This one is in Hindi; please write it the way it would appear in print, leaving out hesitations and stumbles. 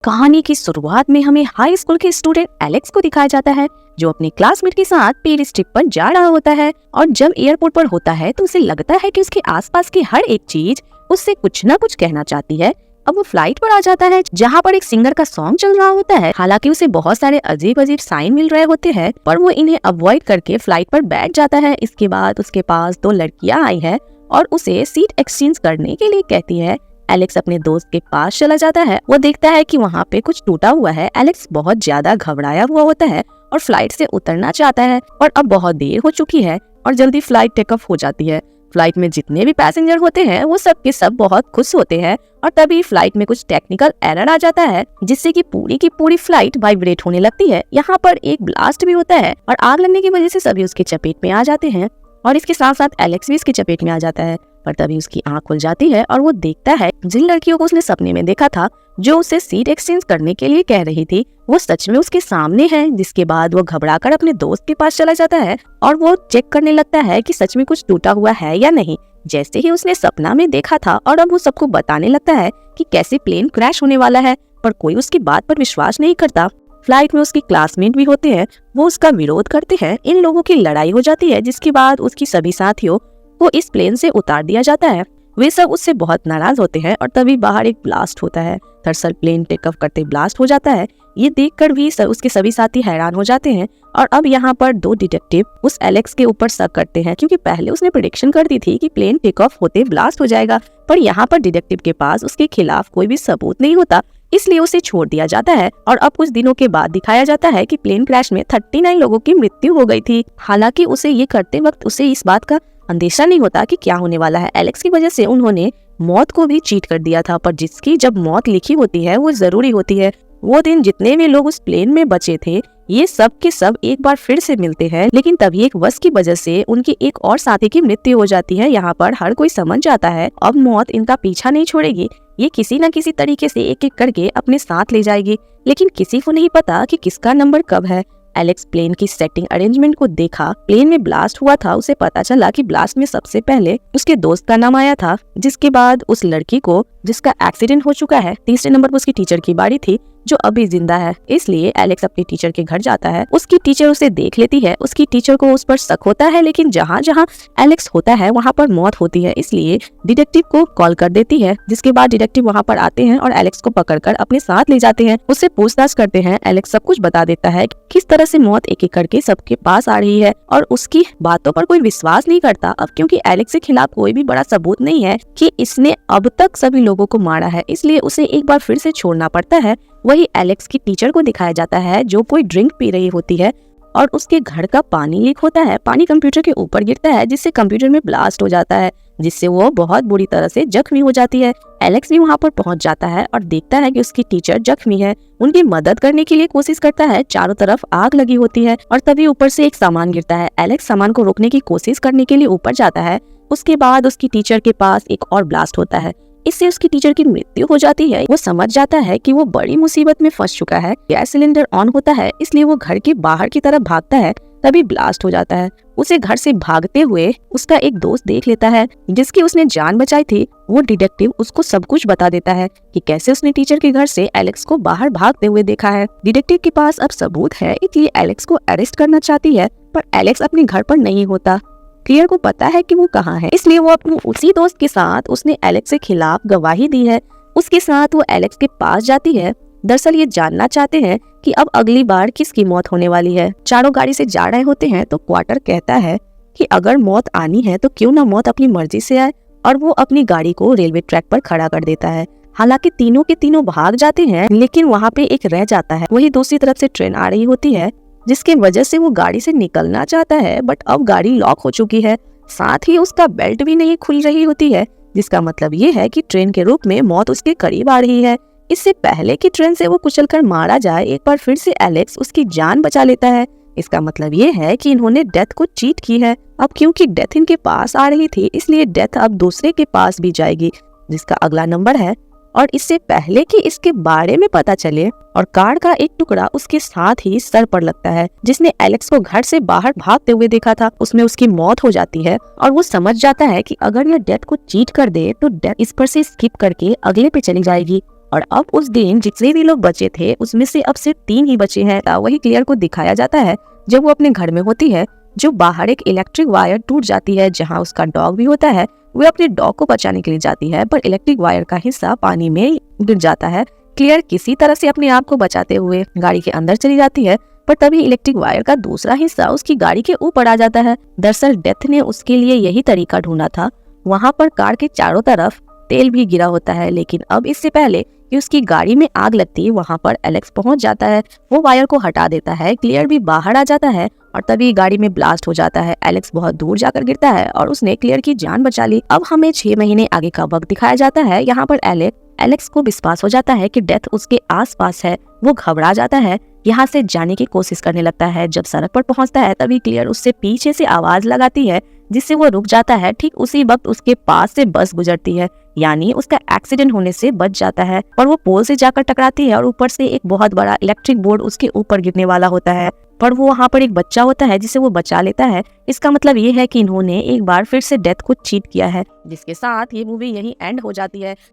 कहानी की शुरुआत में हमें हाई स्कूल के स्टूडेंट एलेक्स को दिखाया जाता है, जो अपने क्लासमेट के साथ पेरिस ट्रिप पर जा रहा होता है। और जब एयरपोर्ट पर होता है तो उसे लगता है कि उसके आसपास की हर एक चीज उससे कुछ न कुछ कहना चाहती है। अब वो फ्लाइट पर आ जाता है जहाँ पर एक सिंगर का सॉन्ग चल रहा होता है। हालांकि उसे बहुत सारे अजीब अजीब साइन मिल रहे होते हैं, पर वो इन्हें अवॉइड करके फ्लाइट पर बैठ जाता है। इसके बाद उसके पास दो लड़कियां आई है और उसे सीट एक्सचेंज करने के लिए कहती है। एलेक्स अपने दोस्त के पास चला जाता है। वो देखता है कि वहाँ पे कुछ टूटा हुआ है। एलेक्स बहुत ज्यादा घबराया हुआ होता है और फ्लाइट से उतरना चाहता है, और अब बहुत देर हो चुकी है और जल्दी फ्लाइट टेक ऑफ हो जाती है। फ्लाइट में जितने भी पैसेंजर होते हैं वो सब के सब बहुत खुश होते हैं, और तभी फ्लाइट में कुछ टेक्निकल एरर आ जाता है जिससे कि पूरी की पूरी फ्लाइट वाइब्रेट होने लगती है। यहाँ पर एक ब्लास्ट भी होता है और आग लगने की वजह से सभी उसके चपेट में आ जाते हैं, और इसके साथ साथ एलेक्स भी इसके चपेट में आ जाता है। पर तभी उसकी आंख खुल जाती है और वो देखता है जिन लड़कियों को उसने सपने में देखा था, जो उसे सीट एक्सचेंज करने के लिए कह रही थी, वो सच में उसके सामने है। जिसके बाद वो घबराकर अपने दोस्त के पास चला जाता है और वो चेक करने लगता है कि सच में कुछ टूटा हुआ है या नहीं, जैसे ही उसने सपना में देखा था। और अब वो सबको बताने लगता है कि कैसे प्लेन क्रैश होने वाला है, पर कोई उसकी बात पर विश्वास नहीं करता। फ्लाइट में उसके क्लासमेट भी होते हैं, वो उसका विरोध करते हैं। इन लोगों की लड़ाई हो जाती है, जिसके बाद उसकी सभी साथियों को इस प्लेन से उतार दिया जाता है। वे सब उससे बहुत नाराज होते हैं और तभी बाहर एक ब्लास्ट होता है। दरअसल प्लेन टेक ऑफ करते ब्लास्ट हो जाता है। ये देखकर भी उसके सभी साथी हैरान हो जाते हैं। और अब यहाँ पर दो डिटेक्टिव उस एलेक्स के ऊपर शक करते हैं, क्योंकि पहले उसने प्रेडिक्शन कर दी थी कि प्लेन टेक ऑफ होते ब्लास्ट हो जाएगा, पर यहाँ पर डिटेक्टिव के पास उसके खिलाफ कोई भी सबूत नहीं होता, इसलिए उसे छोड़ दिया जाता है। और अब कुछ दिनों के बाद दिखाया जाता है कि प्लेन क्रैश में 39 लोगों की मृत्यु हो गई थी। हालांकि उसे ये करते वक्त उसे इस बात का अंदेशा नहीं होता कि क्या होने वाला है। एलेक्स की वजह से उन्होंने मौत को भी चीट कर दिया था, पर जिसकी जब मौत लिखी होती है वो जरूरी होती है। वो दिन जितने भी लोग उस प्लेन में बचे थे, ये सब के सब एक बार फिर से मिलते हैं, लेकिन तभी एक बस की वजह से उनकी एक और साथी की मृत्यु हो जाती है। यहाँ पर हर कोई समझ जाता है अब मौत इनका पीछा नहीं छोड़ेगी, ये किसी न किसी तरीके से एक एक करके अपने साथ ले जाएगी, लेकिन किसी को नहीं पता कि किसका नंबर कब है। एलेक्स प्लेन की सेटिंग अरेंजमेंट को देखा। प्लेन में ब्लास्ट हुआ था, उसे पता चला कि ब्लास्ट में सबसे पहले उसके दोस्त का नाम आया था, जिसके बाद उस लड़की को जिसका एक्सीडेंट हो चुका है, तीसरे नंबर पर उसकी टीचर की बारी थी जो अभी जिंदा है। इसलिए एलेक्स अपनी टीचर के घर जाता है। उसकी टीचर उसे देख लेती है। उसकी टीचर को उस पर शक होता है, लेकिन जहाँ जहाँ एलेक्स होता है वहाँ पर मौत होती है, इसलिए डिटेक्टिव को कॉल कर देती है। जिसके बाद डिटेक्टिव वहाँ पर आते हैं और एलेक्स को पकड़कर अपने साथ ले जाते हैं। उससे पूछताछ करते हैं। एलेक्स सब कुछ बता देता है, किस तरह से मौत एक एक करके सबके पास आ रही है, और उसकी बातों पर कोई विश्वास नहीं करता। अब क्योंकि एलेक्स के खिलाफ कोई भी बड़ा सबूत नहीं है कि इसने अब तक सभी लोगों को मारा है, इसलिए उसे एक बार फिर से छोड़ना पड़ता है। वही एलेक्स की टीचर को दिखाया जाता है, जो कोई ड्रिंक पी रही होती है और उसके घर का पानी लीक होता है। पानी कंप्यूटर के ऊपर गिरता है, जिससे कंप्यूटर में ब्लास्ट हो जाता है, जिससे वो बहुत बुरी तरह से जख्मी हो जाती है। एलेक्स भी वहाँ पर पहुँच जाता है और देखता है कि उसकी टीचर जख्मी है। उनकी मदद करने के लिए कोशिश करता है। चारों तरफ आग लगी होती है और तभी ऊपर से एक सामान गिरता है। एलेक्स सामान को रोकने की कोशिश करने के लिए ऊपर जाता है। उसके बाद उसकी टीचर के पास एक और ब्लास्ट होता है, इससे उसकी टीचर की मृत्यु हो जाती है। वो समझ जाता है कि वो बड़ी मुसीबत में फंस चुका है। गैस सिलेंडर ऑन होता है, इसलिए वो घर के बाहर की तरफ भागता है, तभी ब्लास्ट हो जाता है। उसे घर से भागते हुए उसका एक दोस्त देख लेता है, जिसकी उसने जान बचाई थी। वो डिटेक्टिव उसको सब कुछ बता देता है कि कैसे उसने टीचर के घर से एलेक्स को बाहर भागते हुए देखा है। डिटेक्टिव के पास अब सबूत है, इसलिए एलेक्स को अरेस्ट करना चाहती है, पर एलेक्स अपने घर पर नहीं होता। क्लियर को पता है कि वो कहाँ है, इसलिए वो अपने उसी दोस्त के साथ उसने एलेक्स के खिलाफ गवाही दी है, उसके साथ वो एलेक्स के पास जाती है। दरअसल ये जानना चाहते हैं कि अब अगली बार किसकी मौत होने वाली है। चारों गाड़ी से जा रहे होते हैं तो क्वार्टर कहता है कि अगर मौत आनी है तो क्यों ना मौत अपनी मर्जी से आए, और वो अपनी गाड़ी को रेलवे ट्रैक पर खड़ा कर देता है। हालांकि तीनों के तीनों भाग जाते हैं, लेकिन वहाँ पे एक रह जाता है। वही दूसरी तरफ से ट्रेन आ रही होती है, जिसकी वजह से वो गाड़ी से निकलना चाहता है, बट अब गाड़ी लॉक हो चुकी है। साथ ही उसका बेल्ट भी नहीं खुल रही होती है, जिसका मतलब ये है कि ट्रेन के रूप में मौत उसके करीब आ रही है। इससे पहले कि ट्रेन से वो कुचलकर मारा जाए, एक बार फिर से एलेक्स उसकी जान बचा लेता है। इसका मतलब ये है कि इन्होंने डेथ को चीट की है। अब क्योंकि डेथ इनके पास आ रही थी, इसलिए डेथ अब दूसरे के पास भी जाएगी, जिसका अगला नंबर है। और इससे पहले कि इसके बारे में पता चले, और कार का एक टुकड़ा उसके साथ ही सर पर लगता है, जिसने एलेक्स को घर से बाहर भागते हुए देखा था। उसमें उसकी मौत हो जाती है और वो समझ जाता है कि अगर यह डेथ को चीट कर दे तो डेथ इस पर से स्किप करके अगले पे चली जाएगी, और अब उस दिन जितने भी लोग बचे थे उसमें से अब सिर्फ 3 ही बचे हैं। वही क्लेयर को दिखाया जाता है जब वो अपने घर में होती है, जो बाहर एक इलेक्ट्रिक वायर टूट जाती है जहाँ उसका डॉग भी होता है। वो अपने डॉग को बचाने के लिए जाती है पर इलेक्ट्रिक वायर का हिस्सा पानी में गिर जाता है। क्लेयर किसी तरह से अपने आप को बचाते हुए गाड़ी के अंदर चली जाती है पर तभी इलेक्ट्रिक वायर का दूसरा हिस्सा उसकी गाड़ी के ऊपर आ जाता है। दरअसल डेथ ने उसके लिए यही तरीका ढूंढा था। वहाँ पर कार के चारों तरफ तेल भी गिरा होता है, लेकिन अब इससे पहले कि उसकी गाड़ी में आग लगती है वहाँ पर एलेक्स पहुँच जाता है। वो वायर को हटा देता है, क्लियर भी बाहर आ जाता है और तभी गाड़ी में ब्लास्ट हो जाता है। एलेक्स बहुत दूर जाकर गिरता है और उसने क्लियर की जान बचा ली। अब हमें 6 महीने आगे का वक्त दिखाया जाता है। यहाँ पर एलेक्स को विश्वास हो जाता है कि डेथ उसके आसपास है। वो घबरा जाता है, यहाँ से जाने की कोशिश करने लगता है। जब सड़क पर पहुंचता है तभी क्लियर उससे पीछे से आवाज लगाती है जिससे वो रुक जाता है। ठीक उसी वक्त उसके पास से बस गुजरती है, यानी उसका एक्सीडेंट होने से बच जाता है और वो पोल से जाकर टकराती है और ऊपर से एक बहुत बड़ा इलेक्ट्रिक बोर्ड उसके ऊपर गिरने वाला होता है। पर वो वहाँ पर एक बच्चा होता है जिसे वो बचा लेता है। इसका मतलब ये है कि इन्होंने एक बार फिर से डेथ को चीट किया है। जिसके साथ ये मूवी यहीं एंड हो जाती है।